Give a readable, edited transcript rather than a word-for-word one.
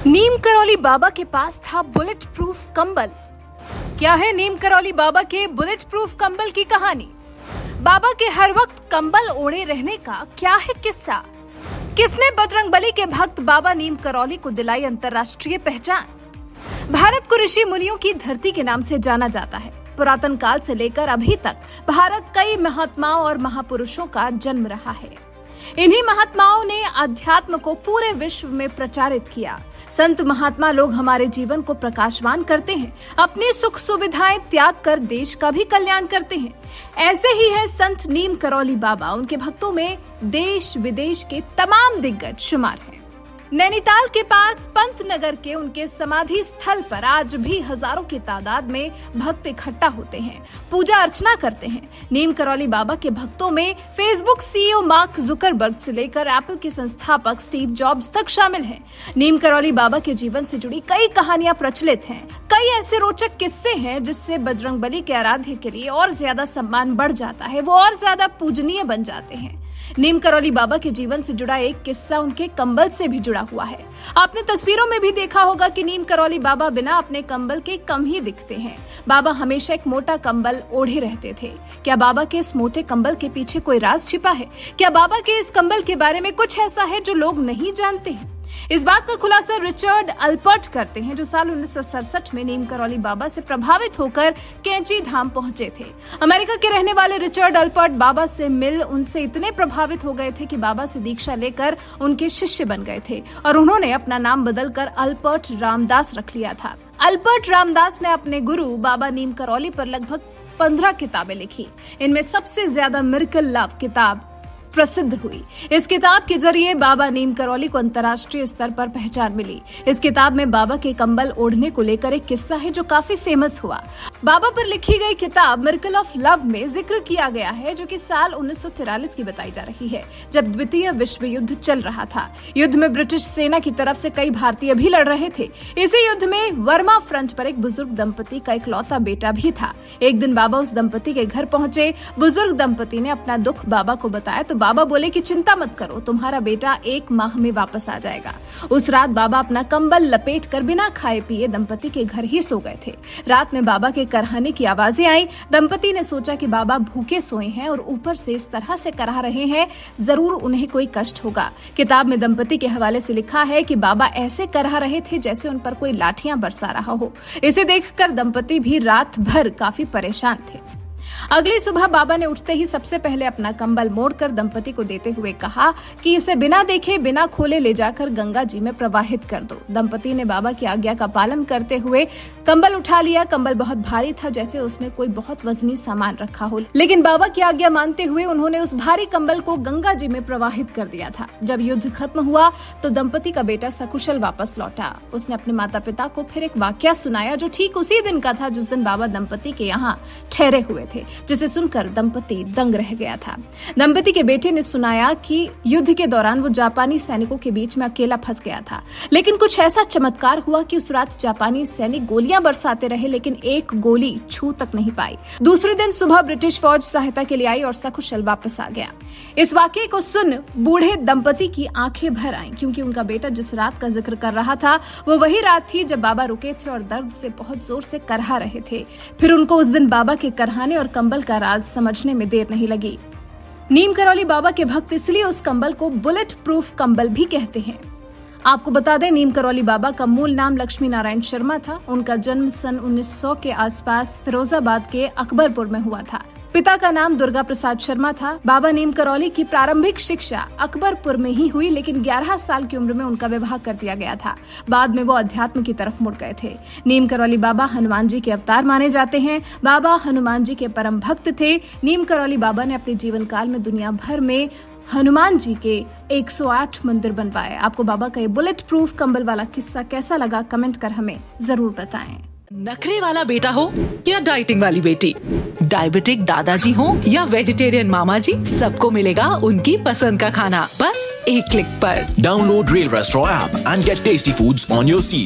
नीम करौली बाबा के पास था bullet proof कंबल। क्या है नीम करौली बाबा के बुलेट प्रूफ कंबल की कहानी? बाबा के हर वक्त कंबल ओढ़े रहने का क्या है किस्सा? किसने बजरंगबली के भक्त बाबा नीम करौली को दिलाई अंतर्राष्ट्रीय पहचान? भारत को ऋषि मुनियों की धरती के नाम से जाना जाता है। पुरातन काल से लेकर अभी तक भारत कई महात्माओं और महापुरुषों का जन्म रहा है। इन्हीं महात्माओं ने अध्यात्म को पूरे विश्व में प्रचारित किया। संत महात्मा लोग हमारे जीवन को प्रकाशवान करते हैं, अपनी सुख सुविधाएं त्याग कर देश का भी कल्याण करते हैं। ऐसे ही है संत नीम करौली बाबा। उनके भक्तों में देश विदेश के तमाम दिग्गज शुमार हैं। नैनीताल के पास पंतनगर के उनके समाधि स्थल पर आज भी हजारों की तादाद में भक्त इकट्ठा होते हैं, पूजा अर्चना करते हैं। नीम करौली बाबा के भक्तों में फेसबुक सीईओ मार्क जुकरबर्ग से लेकर एप्पल के संस्थापक स्टीव जॉब्स तक शामिल हैं। नीम करौली बाबा के जीवन से जुड़ी कई कहानियां प्रचलित हैं। कई ऐसे रोचक किस्से हैं जिससे बजरंगबली के आराध्य के लिए और ज्यादा सम्मान बढ़ जाता है, वो और ज्यादा पूजनीय बन जाते हैं। नीम करौली बाबा के जीवन से जुड़ा एक किस्सा उनके कंबल से भी जुड़ा हुआ है। आपने तस्वीरों में भी देखा होगा कि नीम करौली बाबा बिना अपने कंबल के कम ही दिखते हैं। बाबा हमेशा एक मोटा कंबल ओढ़े रहते थे। क्या बाबा के इस मोटे कंबल के पीछे कोई राज छिपा है? क्या बाबा के इस कंबल के बारे में कुछ ऐसा है जो लोग नहीं जानते हैं? इस बात का खुलासा रिचर्ड अल्पर्ट करते हैं, जो साल 1967 में नीम करौली बाबा से प्रभावित होकर कैंची धाम पहुंचे थे। अमेरिका के रहने वाले रिचर्ड अल्पर्ट बाबा से मिल उनसे इतने प्रभावित हो गए थे कि बाबा से दीक्षा लेकर उनके शिष्य बन गए थे और उन्होंने अपना नाम बदलकर अल्पर्ट रामदास रख लिया था। अल्पर्ट रामदास ने अपने गुरु बाबा नीम करौली पर लगभग 15 किताबें लिखी। इनमें सबसे ज्यादा मिरेकल लव किताब प्रसिद्ध हुई। इस किताब के जरिए बाबा नीम करौली को अंतर्राष्ट्रीय स्तर पर पहचान मिली। इस किताब में बाबा के कंबल ओढ़ने को लेकर एक किस्सा है जो काफी फेमस हुआ। बाबा पर लिखी गई किताब मिरेकल ऑफ लव में जिक्र किया गया है, जो कि साल 1943 की बताई जा रही है, जब द्वितीय विश्व युद्ध चल रहा था। युद्ध में ब्रिटिश सेना की तरफ से कई भारतीय भी लड़ रहे थे। इसी युद्ध में वर्मा फ्रंट पर एक बुजुर्ग दंपति का इकलौता बेटा भी था। एक दिन बाबा उस दंपति के घर पहुंचे। बुजुर्ग दंपति ने अपना दुख बाबा को बताया तो बाबा बोले कि चिंता मत करो, तुम्हारा बेटा 1 माह में वापस आ जाएगा। उस रात बाबा अपना कंबल लपेट कर बिना खाए पिए दंपति के घर ही सो गए थे। रात में बाबा के करहाने की आवाजें आई। दंपति ने सोचा कि बाबा भूखे सोए हैं और ऊपर से इस तरह से करहा रहे हैं, जरूर उन्हें कोई कष्ट होगा। किताब में दंपति के हवाले से लिखा है कि बाबा ऐसे करहा रहे थे जैसे उन पर कोई लाठियां बरसा रहा हो। इसे देखकर दंपति भी रात भर काफी परेशान थे। अगली सुबह बाबा ने उठते ही सबसे पहले अपना कंबल मोड़कर दंपति को देते हुए कहा कि इसे बिना देखे बिना खोले ले जाकर गंगा जी में प्रवाहित कर दो। दंपति ने बाबा की आज्ञा का पालन करते हुए कंबल उठा लिया। कंबल बहुत भारी था, जैसे उसमें कोई बहुत वजनी सामान रखा हो, लेकिन बाबा की आज्ञा मानते हुए उन्होंने उस भारी कंबल को गंगा जी में प्रवाहित कर दिया था। जब युद्ध खत्म हुआ तो दंपति का बेटा सकुशल वापस लौटा। उसने अपने माता पिता को फिर एक वाकया सुनाया जो ठीक उसी दिन का था जिस दिन बाबा दंपति के यहाँ ठहरे हुए थे, जिसे सुनकर दंपति दंग रह गया था। दंपति के बेटे ने सुनाया कि युद्ध के दौरान वो जापानी सैनिकों के बीच में अकेला फंस गया था, लेकिन कुछ ऐसा चमत्कार हुआ कि उस रात जापानी सैनिक गोलियां बरसाते रहे, लेकिन एक गोली छू तक नहीं पाई। दूसरे दिन सुबह ब्रिटिश फौज सहायता के लिए आई और सकुशल वापस आ गया। इस वाकये को सुन बूढ़े दंपति की आंखें भर आईं, क्योंकि उनका बेटा जिस रात का जिक्र कर रहा था वो वही रात थी जब बाबा रुके थे और दर्द से बहुत जोर से करहा रहे थे। फिर उनको उस दिन बाबा के करहाने और कंबल का राज समझने में देर नहीं लगी। नीम करौली बाबा के भक्त इसलिए उस कंबल को बुलेट प्रूफ कंबल भी कहते हैं। आपको बता दें, नीम करौली बाबा का मूल नाम लक्ष्मी नारायण शर्मा था। उनका जन्म सन 1900 के आसपास फिरोजाबाद के अकबरपुर में हुआ था। पिता का नाम दुर्गा प्रसाद शर्मा था। बाबा नीम करौली की प्रारंभिक शिक्षा अकबरपुर में ही हुई, लेकिन 11 साल की उम्र में उनका विवाह कर दिया गया था। बाद में वो अध्यात्म की तरफ मुड़ गए थे। नीम करौली बाबा हनुमान जी के अवतार माने जाते हैं। बाबा हनुमान जी के परम भक्त थे। नीम करौली बाबा ने अपने जीवन काल में दुनिया भर में हनुमान जी के 108 मंदिर बनवाए। आपको बाबा का ये बुलेट प्रूफ कंबल वाला किस्सा कैसा लगा, कमेंट कर हमें जरूर बताएं। नखरे वाला बेटा हो या डाइटिंग वाली बेटी, डायबिटिक दादाजी हो या वेजिटेरियन मामा जी, सबको मिलेगा उनकी पसंद का खाना बस एक क्लिक पर। Download rail restaurant app and get tasty foods on your seat.